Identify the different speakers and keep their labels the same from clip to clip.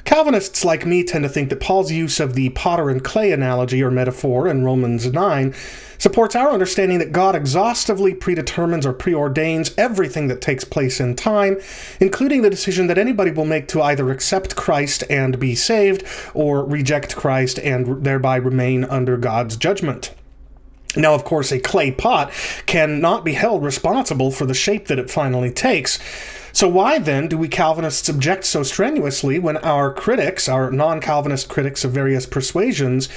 Speaker 1: Calvinists like me tend to think that Paul's use of the potter and clay analogy or metaphor in Romans 9 supports our understanding that God exhaustively predetermines or preordains everything that takes place in time, including the decision that anybody will make to either accept Christ and be saved, or reject Christ and thereby remain under God's judgment. Now, of course, a clay pot cannot be held responsible for the shape that it finally takes. So why then do we Calvinists object so strenuously when our critics, our non-Calvinist critics of various persuasions,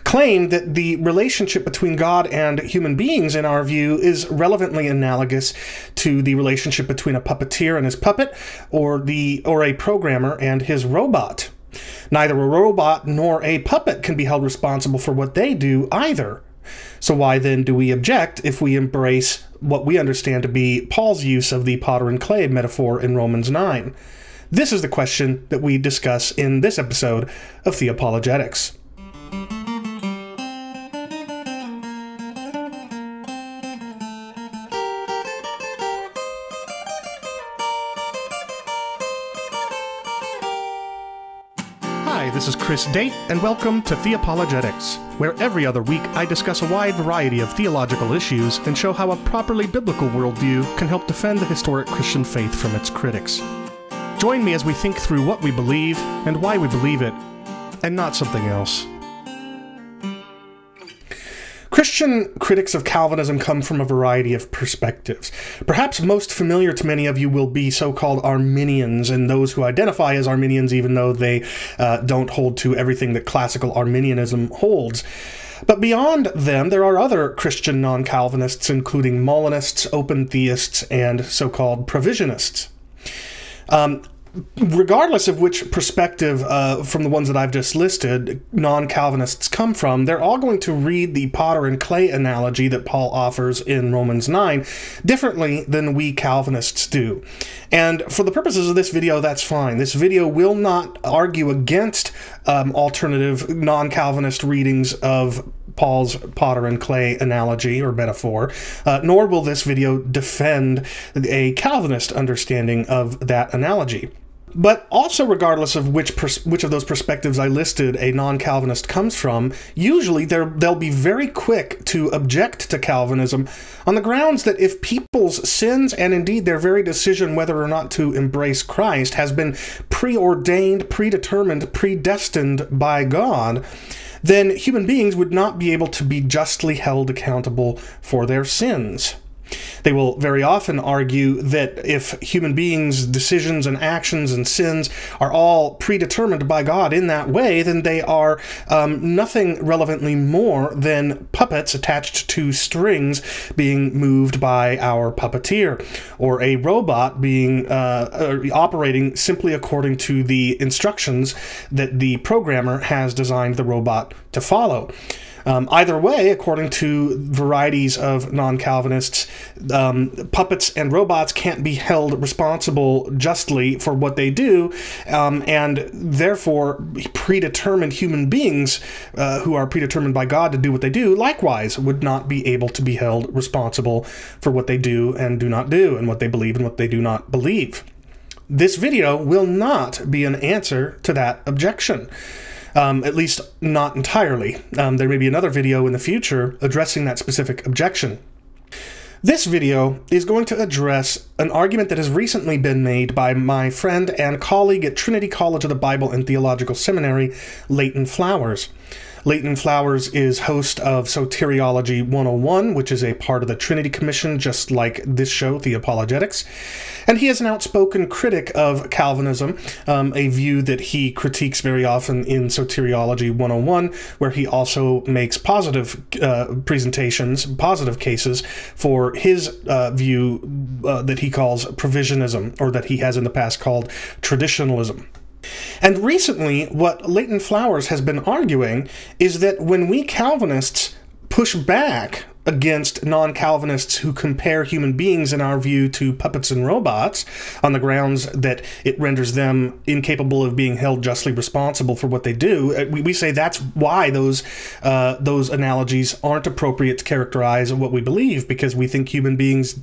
Speaker 1: claim that the relationship between God and human beings, in our view, is relevantly analogous to the relationship between a puppeteer and his puppet, or a programmer and his robot? Neither a robot nor a puppet can be held responsible for what they do either. So why then do we object if we embrace what we understand to be Paul's use of the potter and clay metaphor in Romans 9? This is the question that we discuss in this episode of Theopologetics. Hi, this is Chris Date, and welcome to Theopologetics, where every other week I discuss a wide variety of theological issues and show how a properly biblical worldview can help defend the historic Christian faith from its critics. Join me as we think through what we believe and why we believe it, and not something else. Christian critics of Calvinism come from a variety of perspectives. Perhaps most familiar to many of you will be so-called Arminians, and those who identify as Arminians even though they don't hold to everything that classical Arminianism holds. But beyond them, there are other Christian non-Calvinists, including Molinists, open theists, and so-called provisionists. Regardless of which perspective from the ones that I've just listed non-Calvinists come from, they're all going to read the potter and clay analogy that Paul offers in Romans 9 differently than we Calvinists do. And for the purposes of this video, that's fine. This video will not argue against alternative non-Calvinist readings of Paul's potter and clay analogy or metaphor, nor will this video defend a Calvinist understanding of that analogy. But also, regardless of which of those perspectives I listed a non-Calvinist comes from, usually they'll be very quick to object to Calvinism on the grounds that if people's sins, and indeed their very decision whether or not to embrace Christ, has been preordained, predetermined, predestined by God, then human beings would not be able to be justly held accountable for their sins. They will very often argue that if human beings' decisions and actions and sins are all predetermined by God in that way, then they are nothing relevantly more than puppets attached to strings being moved by our puppeteer, or a robot being operating simply according to the instructions that the programmer has designed the robot to follow. Either way, according to varieties of non-Calvinists, puppets and robots can't be held responsible justly for what they do, and therefore predetermined human beings who are predetermined by God to do what they do, likewise would not be able to be held responsible for what they do and do not do, and what they believe and what they do not believe. This video will not be an answer to that objection. At least not entirely. There may be another video in the future addressing that specific objection. This video is going to address an argument that has recently been made by my friend and colleague at Trinity College of the Bible and Theological Seminary, Leighton Flowers. Leighton Flowers is host of Soteriology 101, which is a part of the Trinity Commission, just like this show, Theopologetics. And he is an outspoken critic of Calvinism, a view that he critiques very often in Soteriology 101, where he also makes positive presentations, positive cases for his view that he calls provisionism, or that he has in the past called traditionalism. And recently, what Leighton Flowers has been arguing is that when we Calvinists push back against non-Calvinists who compare human beings, in our view, to puppets and robots on the grounds that it renders them incapable of being held justly responsible for what they do. We say that's why those analogies aren't appropriate to characterize what we believe, because we think human beings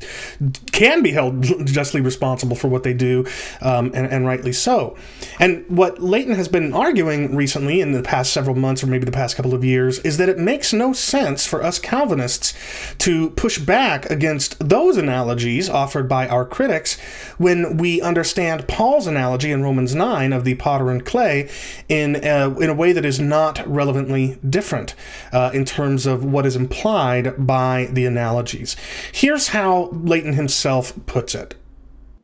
Speaker 1: can be held justly responsible for what they do, and rightly so. And what Leighton has been arguing recently in the past several months, or maybe the past couple of years, is that it makes no sense for us Calvinists to push back against those analogies offered by our critics when we understand Paul's analogy in Romans 9 of the potter and clay in a way that is not relevantly different in terms of what is implied by the analogies. Here's how Leighton himself puts it.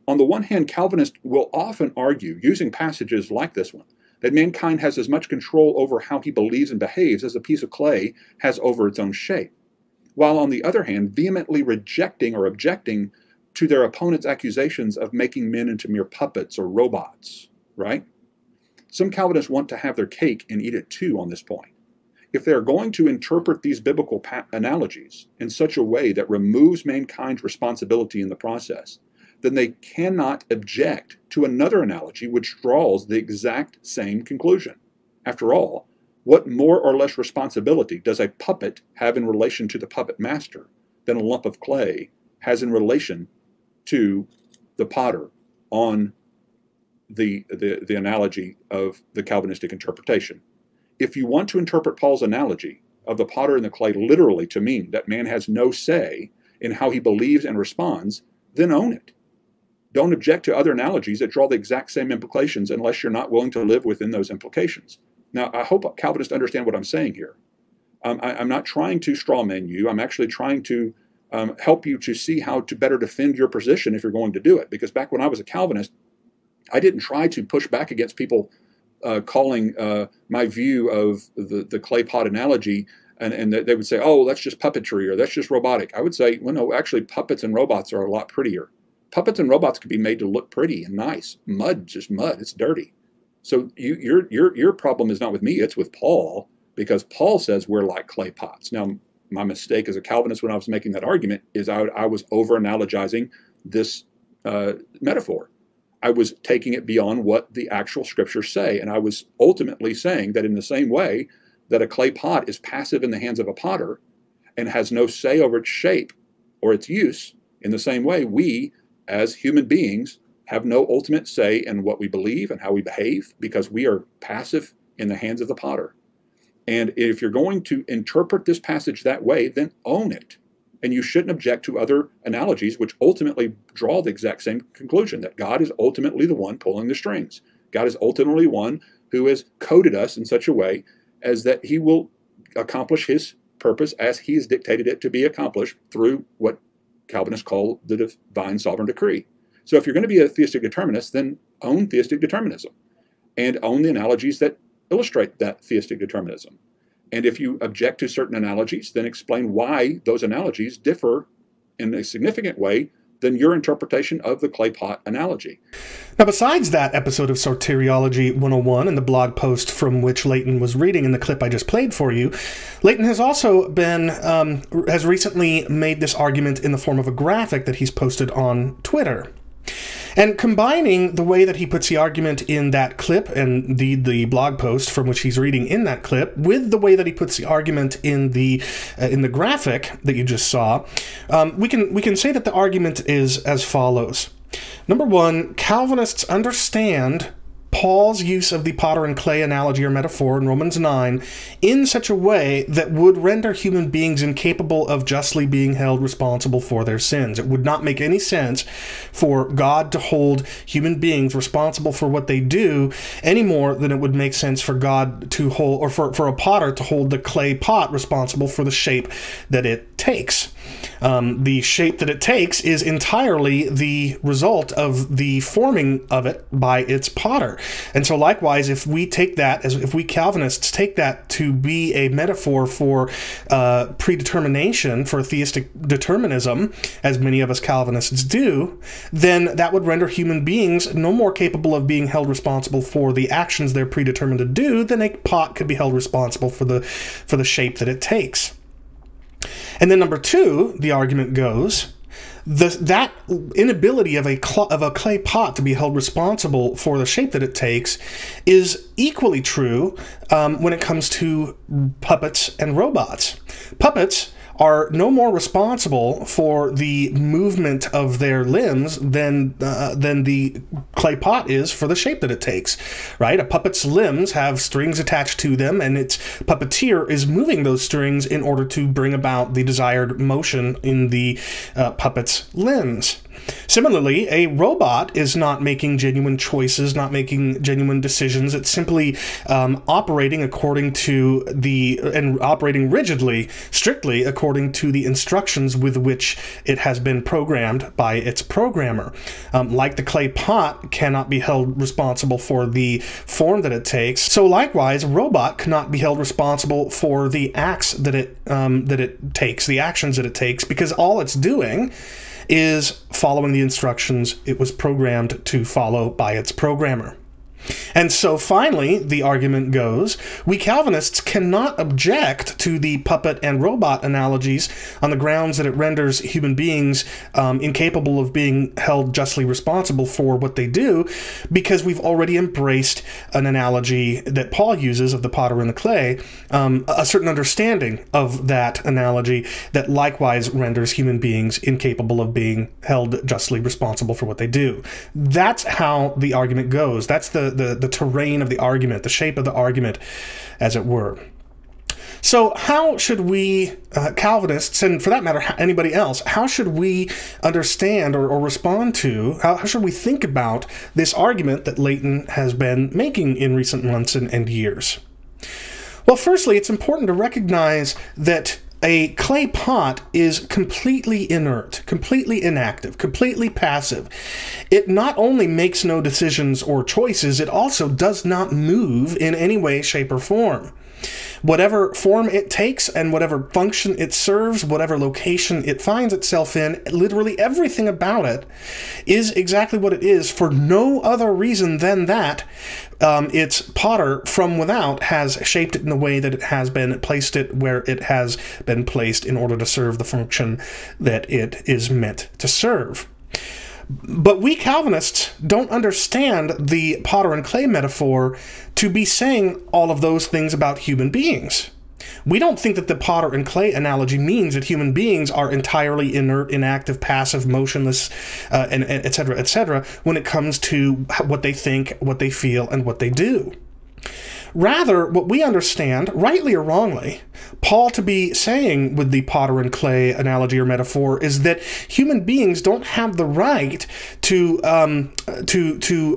Speaker 2: On the one hand, Calvinists will often argue, using passages like this one, that mankind has as much control over how he believes and behaves as a piece of clay has over its own shape, while on the other hand, vehemently rejecting or objecting to their opponents' accusations of making men into mere puppets or robots, right? Some Calvinists want to have their cake and eat it too on this point. If they're going to interpret these biblical analogies in such a way that removes mankind's responsibility in the process, then they cannot object to another analogy which draws the exact same conclusion. After all, what more or less responsibility does a puppet have in relation to the puppet master than a lump of clay has in relation to the potter on the analogy of the Calvinistic interpretation? If you want to interpret Paul's analogy of the potter and the clay literally to mean that man has no say in how he believes and responds, then own it. Don't object to other analogies that draw the exact same implications unless you're not willing to live within those implications. Now, I hope Calvinists understand what I'm saying here. I'm not trying to strawman you. I'm actually trying to help you to see how to better defend your position if you're going to do it. Because back when I was a Calvinist, I didn't try to push back against people calling my view of the clay pot analogy, and they would say, oh, that's just puppetry, or that's just robotic. I would say, well, no, actually, puppets and robots are a lot prettier. Puppets and robots could be made to look pretty and nice. Mud, just mud. It's dirty. So your problem is not with me, it's with Paul, because Paul says we're like clay pots. Now, my mistake as a Calvinist when I was making that argument is I was over-analogizing this metaphor. I was taking it beyond what the actual scriptures say, and I was ultimately saying that in the same way that a clay pot is passive in the hands of a potter and has no say over its shape or its use, in the same way we, as human beings, have no ultimate say in what we believe and how we behave, because we are passive in the hands of the potter. And if you're going to interpret this passage that way, then own it. And you shouldn't object to other analogies which ultimately draw the exact same conclusion, that God is ultimately the one pulling the strings. God is ultimately one who has coded us in such a way as that he will accomplish his purpose as he has dictated it to be accomplished through what Calvinists call the divine sovereign decree. So if you're going to be a theistic determinist, then own theistic determinism and own the analogies that illustrate that theistic determinism. And if you object to certain analogies, then explain why those analogies differ in a significant way than your interpretation of the clay pot analogy.
Speaker 1: Now, besides that episode of Soteriology 101 and the blog post from which Leighton was reading in the clip I just played for you, Leighton has also been, has recently made this argument in the form of a graphic that he's posted on Twitter. And combining the way that he puts the argument in that clip and the blog post from which he's reading in that clip with the way that he puts the argument in the graphic that you just saw, we can say that the argument is as follows. Number one, Calvinists understand Paul's use of the potter and clay analogy or metaphor in Romans 9 in such a way that would render human beings incapable of justly being held responsible for their sins. It would not make any sense for God to hold human beings responsible for what they do any more than it would make sense for God to hold, or for a potter to hold the clay pot responsible for the shape that it takes. The shape that it takes is entirely the result of the forming of it by its potter. And so likewise, if we take that, if we Calvinists take that to be a metaphor for predetermination, for theistic determinism, as many of us Calvinists do, then that would render human beings no more capable of being held responsible for the actions they're predetermined to do than a pot could be held responsible for the shape that it takes. And then number two, the argument goes, that inability of a clay pot to be held responsible for the shape that it takes is equally true when it comes to puppets and robots. Puppets are no more responsible for the movement of their limbs than the clay pot is for the shape that it takes, right? A puppet's limbs have strings attached to them, and its puppeteer is moving those strings in order to bring about the desired motion in the puppet's limbs. Similarly, a robot is not making genuine choices, not making genuine decisions. It's simply operating according to operating rigidly, strictly according to the instructions with which it has been programmed by its programmer. Like the clay pot cannot be held responsible for the form that it takes, so likewise, a robot cannot be held responsible for the acts that it takes, the actions that it takes, because all it's doing is following the instructions it was programmed to follow by its programmer. And so finally, the argument goes, we Calvinists cannot object to the puppet and robot analogies on the grounds that it renders human beings incapable of being held justly responsible for what they do, because we've already embraced an analogy that Paul uses of the potter and the clay, a certain understanding of that analogy that likewise renders human beings incapable of being held justly responsible for what they do. That's how the argument goes. That's the terrain of the argument, the shape of the argument, as it were. So how should we, Calvinists, and for that matter, anybody else, how should we understand or respond to, how should we think about this argument that Leighton has been making in recent months and years? Well, firstly, it's important to recognize that a clay pot is completely inert, completely inactive, completely passive. It not only makes no decisions or choices, it also does not move in any way, shape, or form. Whatever form it takes and whatever function it serves, whatever location it finds itself in, literally everything about it is exactly what it is for no other reason than that its potter from without has shaped it in the way that it has been, placed it where it has been placed in order to serve the function that it is meant to serve. But we Calvinists don't understand the potter and clay metaphor to be saying all of those things about human beings. We don't think that the potter and clay analogy means that human beings are entirely inert, inactive, passive, motionless, and et cetera, when it comes to what they think, what they feel, and what they do. Rather, what we understand, rightly or wrongly, Paul to be saying with the potter and clay analogy or metaphor is that human beings don't have the right to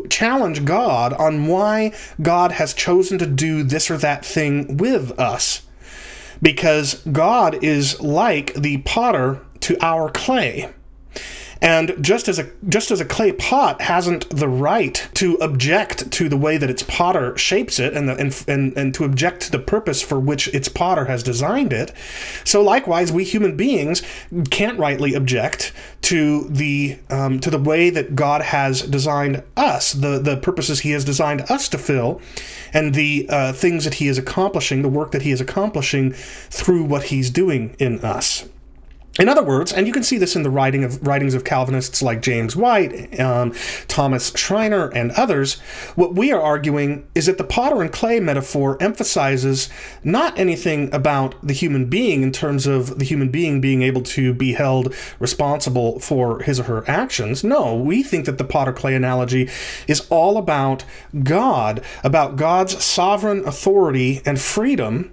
Speaker 1: challenge God on why God has chosen to do this or that thing with us. Because God is like the potter to our clay. And just as a clay pot hasn't the right to object to the way that its potter shapes it and to object to the purpose for which its potter has designed it, so likewise we human beings can't rightly object to the way that God has designed us, the purposes He has designed us to fill, and the things that He is accomplishing, the work that He is accomplishing through what He's doing in us. In other words, and you can see this in the writings of Calvinists like James White, Thomas Schreiner, and others, what we are arguing is that the potter and clay metaphor emphasizes not anything about the human being in terms of the human being being able to be held responsible for his or her actions. No, we think that the potter-clay analogy is all about God, about God's sovereign authority and freedom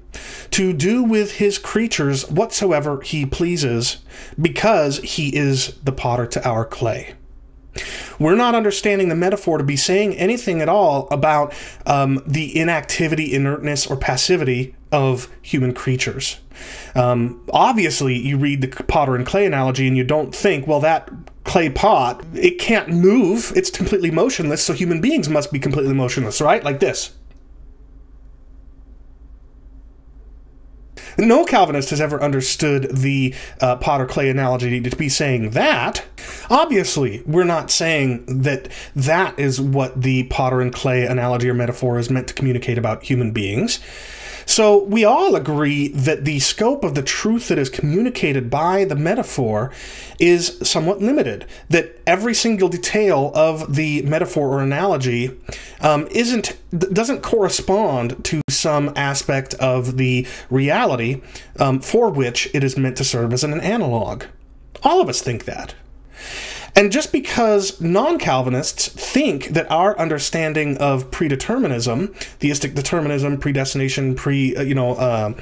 Speaker 1: to do with his creatures whatsoever he pleases, because he is the potter to our clay. We're not understanding the metaphor to be saying anything at all about the inactivity, inertness, or passivity of human creatures. Obviously, you read the potter and clay analogy and you don't think, well, that clay pot, it can't move, it's completely motionless, so human beings must be completely motionless, right? Like this. No Calvinist has ever understood the potter-clay analogy to be saying that. Obviously, we're not saying that that is what the potter and clay analogy or metaphor is meant to communicate about human beings. So we all agree that the scope of the truth that is communicated by the metaphor is somewhat limited, that every single detail of the metaphor or analogy doesn't correspond to some aspect of the reality for which it is meant to serve as an analog. All of us think that. And just because non-Calvinists think that our understanding of predeterminism, theistic determinism, predestination, preordination,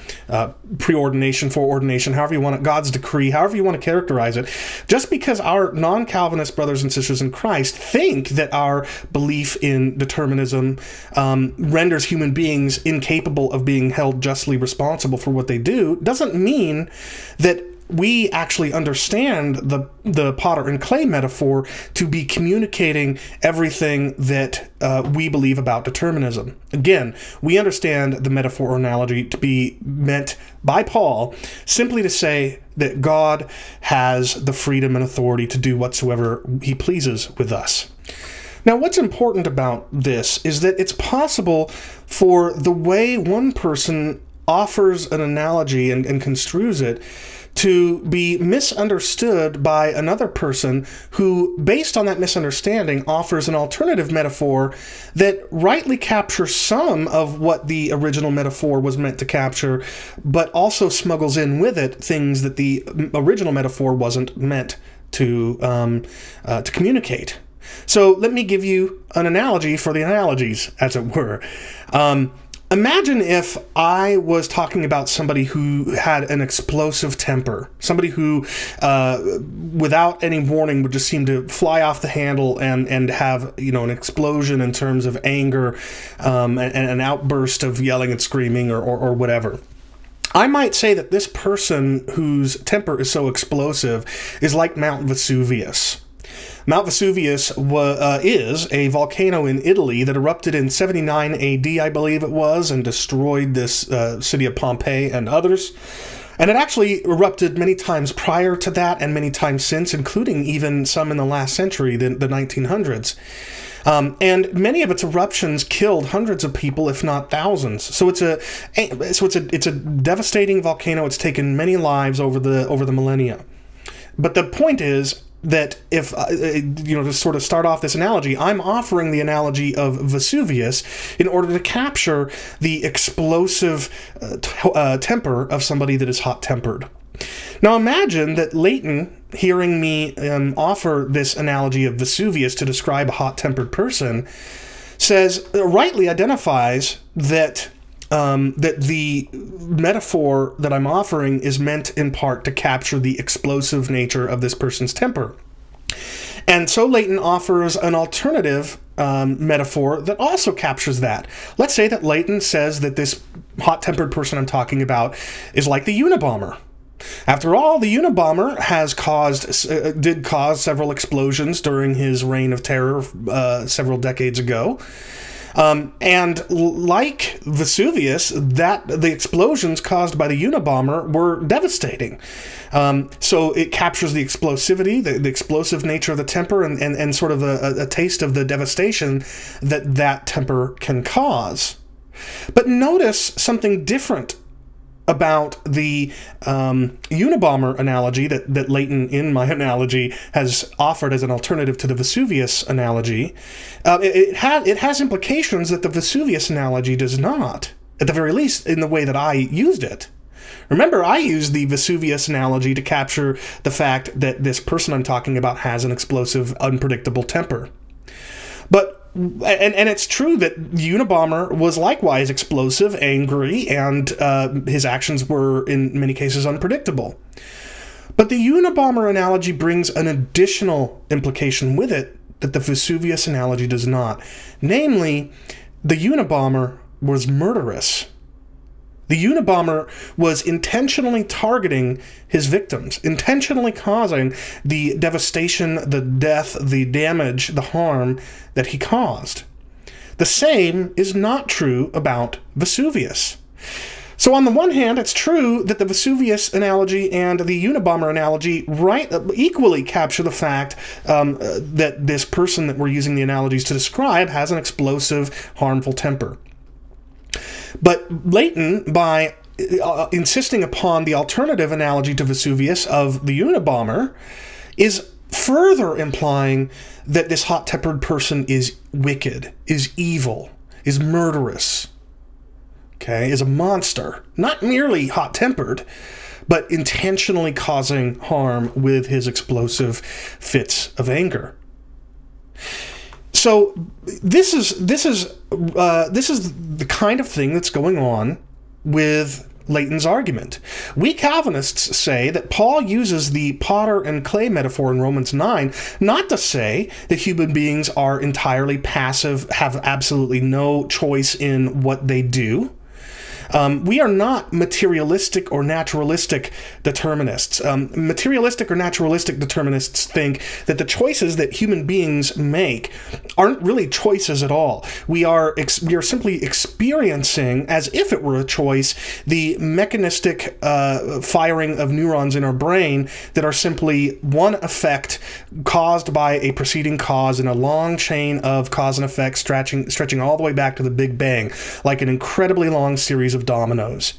Speaker 1: foreordination, however you want it, God's decree, however you want to characterize it, just because our non-Calvinist brothers and sisters in Christ think that our belief in determinism renders human beings incapable of being held justly responsible for what they do, doesn't mean that we actually understand the potter and clay metaphor to be communicating everything that we believe about determinism. Again, we understand the metaphor or analogy to be meant by Paul simply to say that God has the freedom and authority to do whatsoever he pleases with us. Now, what's important about this is that it's possible for the way one person offers an analogy and construes it to be misunderstood by another person who, based on that misunderstanding, offers an alternative metaphor that rightly captures some of what the original metaphor was meant to capture, but also smuggles in with it things that the original metaphor wasn't meant to communicate. So let me give you an analogy for the analogies, as it were. Imagine if I was talking about somebody who had an explosive temper, somebody who, without any warning, would just seem to fly off the handle and have, an explosion in terms of anger, and an outburst of yelling and screaming or whatever. I might say that this person whose temper is so explosive is like Mount Vesuvius. Mount Vesuvius is a volcano in Italy that erupted in 79 AD, I believe it was, and destroyed this city of Pompeii and others. And it actually erupted many times prior to that and many times since, including even some in the last century, the 1900s. And many of its eruptions killed hundreds of people, if not thousands. So it's a devastating volcano. It's taken many lives over the millennia. But the point is that if, to sort of start off this analogy, I'm offering the analogy of Vesuvius in order to capture the explosive temper of somebody that is hot-tempered. Now imagine that Leighton, hearing me offer this analogy of Vesuvius to describe a hot-tempered person, rightly identifies that the metaphor that I'm offering is meant in part to capture the explosive nature of this person's temper. And so Leighton offers an alternative metaphor that also captures that. Let's say that Leighton says that this hot-tempered person I'm talking about is like the Unabomber. After all, the Unabomber did cause several explosions during his reign of terror several decades ago. And like Vesuvius, the explosions caused by the Unabomber were devastating. So it captures the explosivity, the explosive nature of the temper, and sort of a taste of the devastation that temper can cause. But notice something different about the Unabomber analogy that Leighton, in my analogy, has offered as an alternative to the Vesuvius analogy. It has implications that the Vesuvius analogy does not, at the very least in the way that I used it. Remember, I used the Vesuvius analogy to capture the fact that this person I'm talking about has an explosive, unpredictable temper. But and it's true that Unabomber was likewise explosive, angry, and his actions were, in many cases, unpredictable. But the Unabomber analogy brings an additional implication with it that the Vesuvius analogy does not. Namely, the Unabomber was murderous. The Unabomber was intentionally targeting his victims, intentionally causing the devastation, the death, the damage, the harm that he caused. The same is not true about Vesuvius. So on the one hand, it's true that the Vesuvius analogy and the Unabomber analogy equally capture the fact that this person that we're using the analogies to describe has an explosive, harmful temper. But Leighton, by insisting upon the alternative analogy to Vesuvius of the Unabomber, is further implying that this hot-tempered person is wicked, is evil, is murderous, okay, is a monster. Not merely hot-tempered, but intentionally causing harm with his explosive fits of anger. So this is the kind of thing that's going on with Leighton's argument. We Calvinists say that Paul uses the potter and clay metaphor in Romans 9 not to say that human beings are entirely passive, have absolutely no choice in what they do. We are not materialistic or naturalistic determinists. Materialistic or naturalistic determinists think that the choices that human beings make aren't really choices at all. We are simply experiencing, as if it were a choice, the mechanistic firing of neurons in our brain that are simply one effect caused by a preceding cause in a long chain of cause and effect stretching all the way back to the Big Bang, like an incredibly long series of dominoes.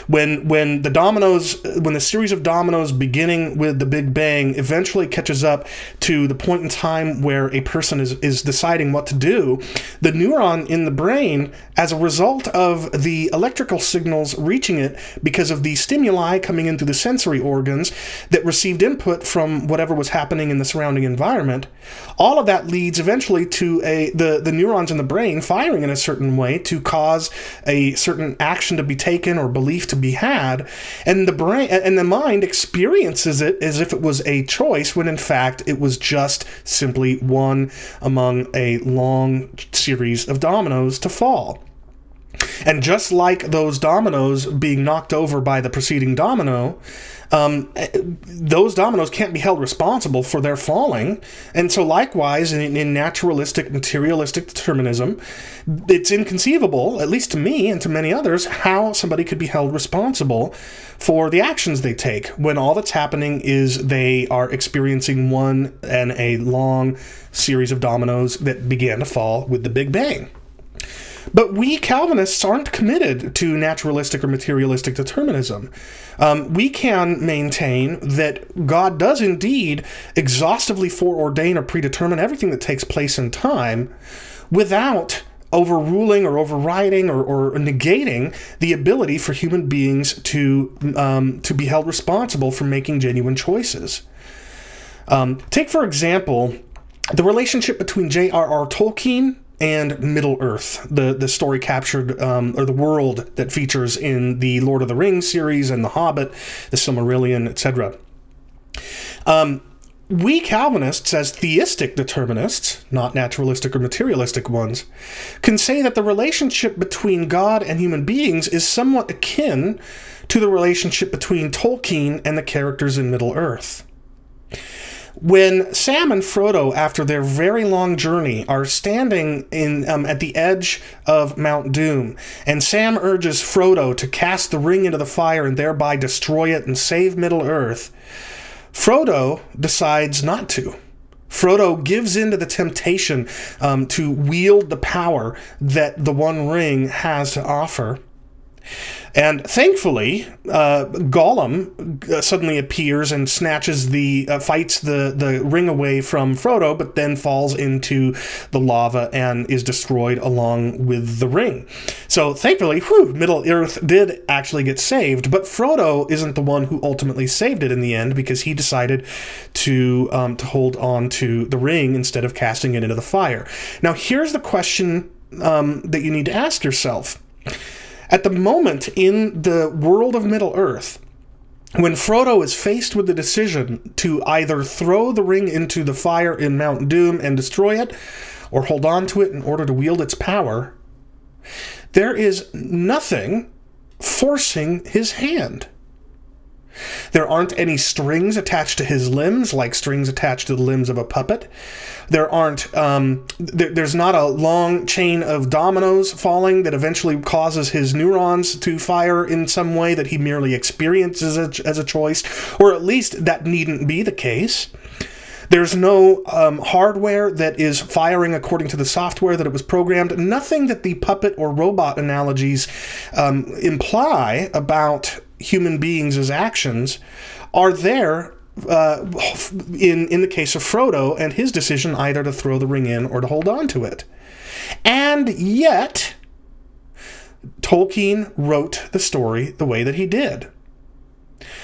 Speaker 1: When the series of dominoes beginning with the Big Bang eventually catches up to the point in time where a person is deciding what to do, the neuron in the brain, as a result of the electrical signals reaching it because of the stimuli coming in through the sensory organs that received input from whatever was happening in the surrounding environment, all of that leads eventually to the neurons in the brain firing in a certain way to cause a certain action to be taken or belief to be had, and the brain and the mind experiences it as if it was a choice, when in fact it was just simply one among a long series of dominoes to fall. And just like those dominoes being knocked over by the preceding domino, those dominoes can't be held responsible for their falling. And so likewise, in naturalistic, materialistic determinism, it's inconceivable, at least to me and to many others, how somebody could be held responsible for the actions they take when all that's happening is they are experiencing one and a long series of dominoes that began to fall with the Big Bang. But we Calvinists aren't committed to naturalistic or materialistic determinism. We can maintain that God does indeed exhaustively foreordain or predetermine everything that takes place in time without overruling or overriding or negating the ability for human beings to be held responsible for making genuine choices. Take, for example, the relationship between J.R.R. Tolkien and Middle-earth, the story captured, or the world that features in the Lord of the Rings series and The Hobbit, the Silmarillion, etc. We Calvinists, as theistic determinists, not naturalistic or materialistic ones, can say that the relationship between God and human beings is somewhat akin to the relationship between Tolkien and the characters in Middle-earth. When Sam and Frodo, after their very long journey, are standing at the edge of Mount Doom, and Sam urges Frodo to cast the ring into the fire and thereby destroy it and save Middle-earth, Frodo decides not to. Frodo gives in to the temptation to wield the power that the One Ring has to offer. And thankfully, Gollum suddenly appears and snatches fights the ring away from Frodo, but then falls into the lava and is destroyed along with the ring. So thankfully, Middle-earth did actually get saved, but Frodo isn't the one who ultimately saved it in the end, because he decided to hold on to the ring instead of casting it into the fire. Now, here's the question that you need to ask yourself. At the moment in the world of Middle-earth, when Frodo is faced with the decision to either throw the ring into the fire in Mount Doom and destroy it, or hold on to it in order to wield its power, there is nothing forcing his hand. There aren't any strings attached to his limbs, like strings attached to the limbs of a puppet. There aren't, there's not a long chain of dominoes falling that eventually causes his neurons to fire in some way that he merely experiences as a choice, or at least that needn't be the case. There's no hardware that is firing according to the software that it was programmed. Nothing that the puppet or robot analogies imply about human beings as actions are there in the case of Frodo and his decision either to throw the ring in or to hold on to it. And yet, Tolkien wrote the story the way that he did.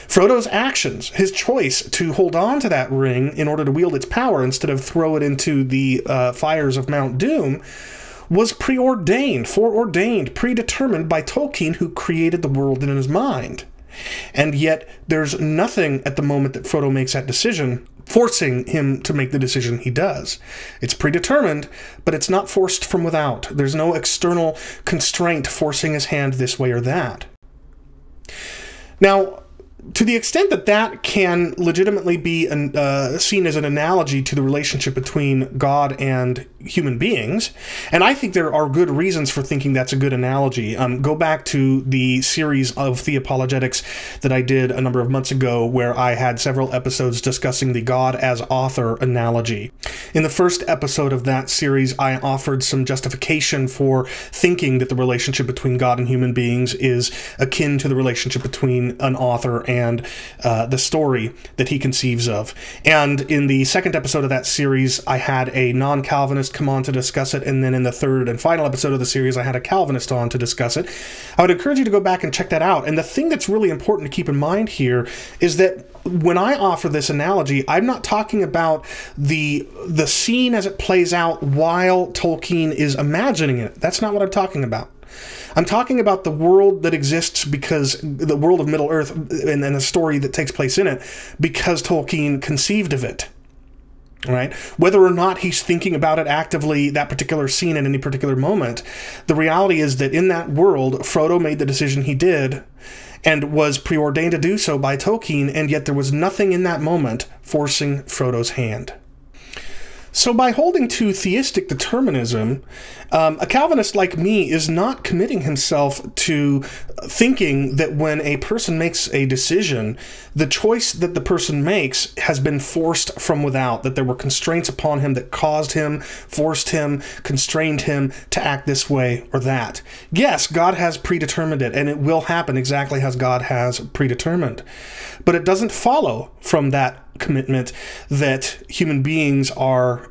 Speaker 1: Frodo's actions, his choice to hold on to that ring in order to wield its power instead of throw it into the fires of Mount Doom, was preordained, foreordained, predetermined by Tolkien, who created the world in his mind. And yet, there's nothing at the moment that Frodo makes that decision forcing him to make the decision he does. It's predetermined, but it's not forced from without. There's no external constraint forcing his hand this way or that. Now, to the extent that that can legitimately be seen as an analogy to the relationship between God and human beings, and I think there are good reasons for thinking that's a good analogy. Go back to the series of Theopologetics that I did a number of months ago, where I had several episodes discussing the God as author analogy. In the first episode of that series, I offered some justification for thinking that the relationship between God and human beings is akin to the relationship between an author and the story that he conceives of. And in the second episode of that series, I had a non-Calvinist come on to discuss it, and then in the third and final episode of the series, I had a Calvinist on to discuss it. I would encourage you to go back and check that out. And the thing that's really important to keep in mind here is that when I offer this analogy, I'm not talking about the scene as it plays out while Tolkien is imagining it. That's not what I'm talking about. I'm talking about the world that exists because the world of Middle-earth and the story that takes place in it because Tolkien conceived of it. Right? Whether or not he's thinking about it actively, that particular scene at any particular moment, the reality is that in that world, Frodo made the decision he did and was preordained to do so by Tolkien, and yet there was nothing in that moment forcing Frodo's hand. So by holding to theistic determinism, a Calvinist like me is not committing himself to thinking that when a person makes a decision, the choice that the person makes has been forced from without, that there were constraints upon him that caused him, forced him, constrained him to act this way or that. Yes, God has predetermined it, and it will happen exactly as God has predetermined. But it doesn't follow from that commitment that human beings are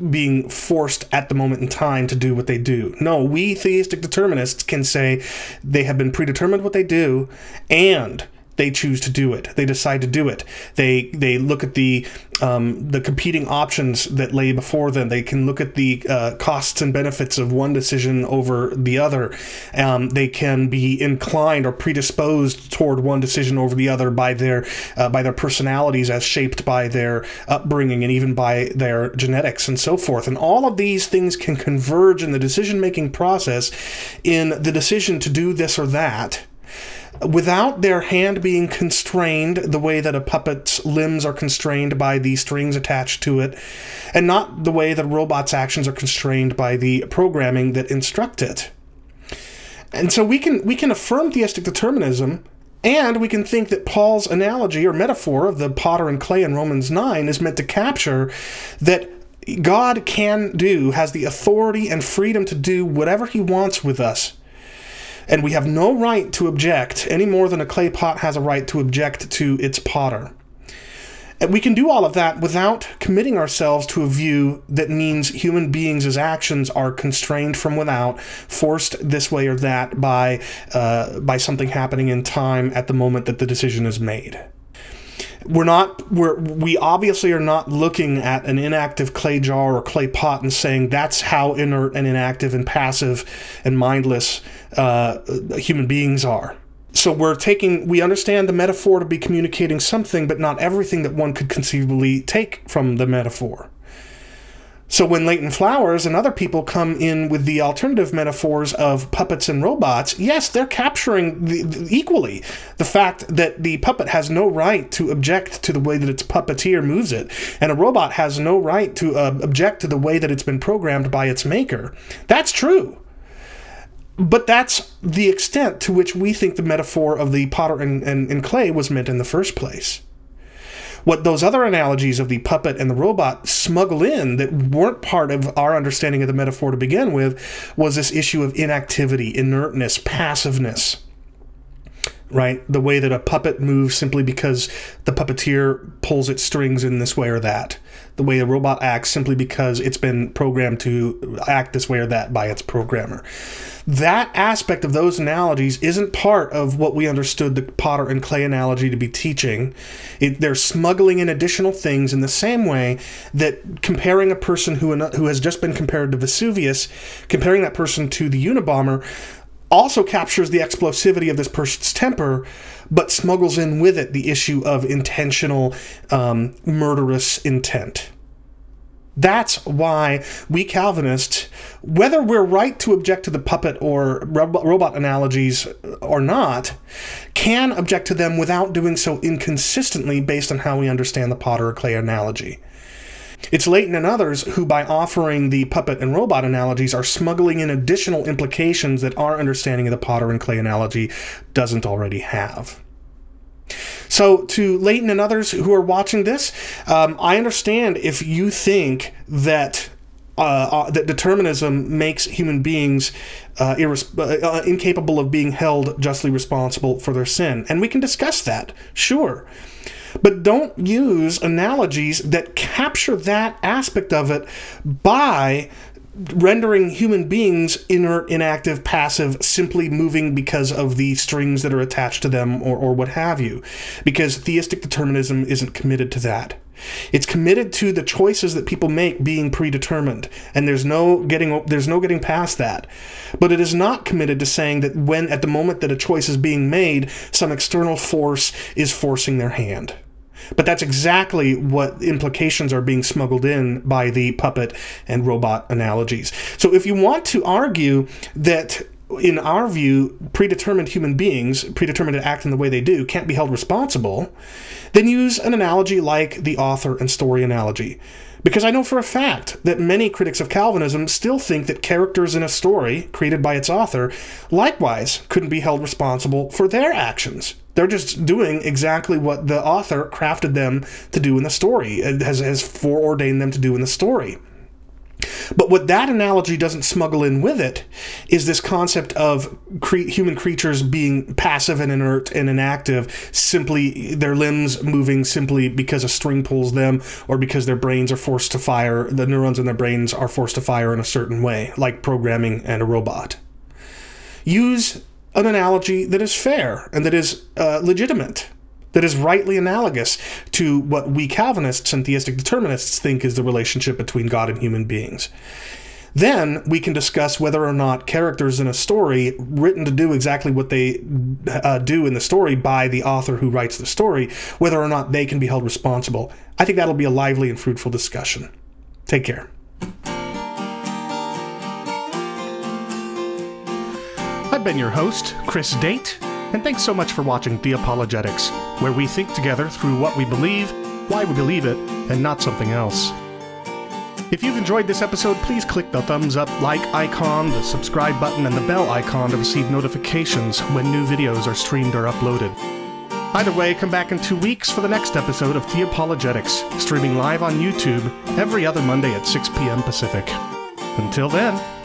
Speaker 1: being forced at the moment in time to do what they do. No, we theistic determinists can say they have been predetermined what they do, and they choose to do it. They decide to do it. They look at the competing options that lay before them. They can look at the costs and benefits of one decision over the other. They can be inclined or predisposed toward one decision over the other by their personalities as shaped by their upbringing and even by their genetics and so forth. And all of these things can converge in the decision-making process in the decision to do this or that, without their hand being constrained the way that a puppet's limbs are constrained by the strings attached to it, and not the way that a robot's actions are constrained by the programming that instruct it. And so we can affirm theistic determinism, and we can think that Paul's analogy or metaphor of the potter and clay in Romans 9 is meant to capture that God has the authority and freedom to do whatever he wants with us. And we have no right to object any more than a clay pot has a right to object to its potter. And we can do all of that without committing ourselves to a view that means human beings' actions are constrained from without, forced this way or that by something happening in time at the moment that the decision is made. We obviously are not looking at an inactive clay jar or clay pot and saying that's how inert and inactive and passive and mindless human beings are. So we understand the metaphor to be communicating something, but not everything that one could conceivably take from the metaphor. So when Leighton Flowers and other people come in with the alternative metaphors of puppets and robots, yes, they're capturing equally the fact that the puppet has no right to object to the way that its puppeteer moves it, and a robot has no right to object to the way that it's been programmed by its maker. That's true. But that's the extent to which we think the metaphor of the potter and clay was meant in the first place. What those other analogies of the puppet and the robot smuggle in that weren't part of our understanding of the metaphor to begin with was this issue of inactivity, inertness, passiveness. Right? The way that a puppet moves simply because the puppeteer pulls its strings in this way or that. The way a robot acts simply because it's been programmed to act this way or that by its programmer. That aspect of those analogies isn't part of what we understood the potter and clay analogy to be teaching. They're smuggling in additional things in the same way that comparing a person who has just been compared to Vesuvius, comparing that person to the Unabomber, also captures the explosivity of this person's temper, but smuggles in with it the issue of intentional, murderous intent. That's why we Calvinists, whether we're right to object to the puppet or robot analogies or not, can object to them without doing so inconsistently based on how we understand the potter or clay analogy. It's Leighton and others who, by offering the puppet and robot analogies, are smuggling in additional implications that our understanding of the potter and clay analogy doesn't already have. So, to Leighton and others who are watching this, I understand if you think that that determinism makes human beings incapable of being held justly responsible for their sin. And we can discuss that, sure. But don't use analogies that capture that aspect of it by rendering human beings inert, inactive, passive, simply moving because of the strings that are attached to them or what have you. Because theistic determinism isn't committed to that. It's committed to the choices that people make being predetermined, and there's no getting past that. But it is not committed to saying that when at the moment that a choice is being made, some external force is forcing their hand. But that's exactly what implications are being smuggled in by the puppet and robot analogies. So if you want to argue that, in our view, predetermined human beings, predetermined to act in the way they do, can't be held responsible, then use an analogy like the author and story analogy. Because I know for a fact that many critics of Calvinism still think that characters in a story created by its author likewise couldn't be held responsible for their actions. They're just doing exactly what the author crafted them to do in the story, has foreordained them to do in the story. But what that analogy doesn't smuggle in with it is this concept of human creatures being passive and inert and inactive, simply their limbs moving simply because a string pulls them or because their brains are forced to fire, the neurons in their brains are forced to fire in a certain way, like programming and a robot. Use an analogy that is fair and that is legitimate, that is rightly analogous to what we Calvinists and theistic determinists think is the relationship between God and human beings. Then we can discuss whether or not characters in a story written to do exactly what they do in the story by the author who writes the story, whether or not they can be held responsible. I think that'll be a lively and fruitful discussion. Take care. I've been your host, Chris Date, and thanks so much for watching Theopologetics, where we think together through what we believe, why we believe it, and not something else. If you've enjoyed this episode, please click the thumbs up, like icon, the subscribe button, and the bell icon to receive notifications when new videos are streamed or uploaded. Either way, come back in 2 weeks for the next episode of Theopologetics, streaming live on YouTube every other Monday at 6 p.m. Pacific. Until then...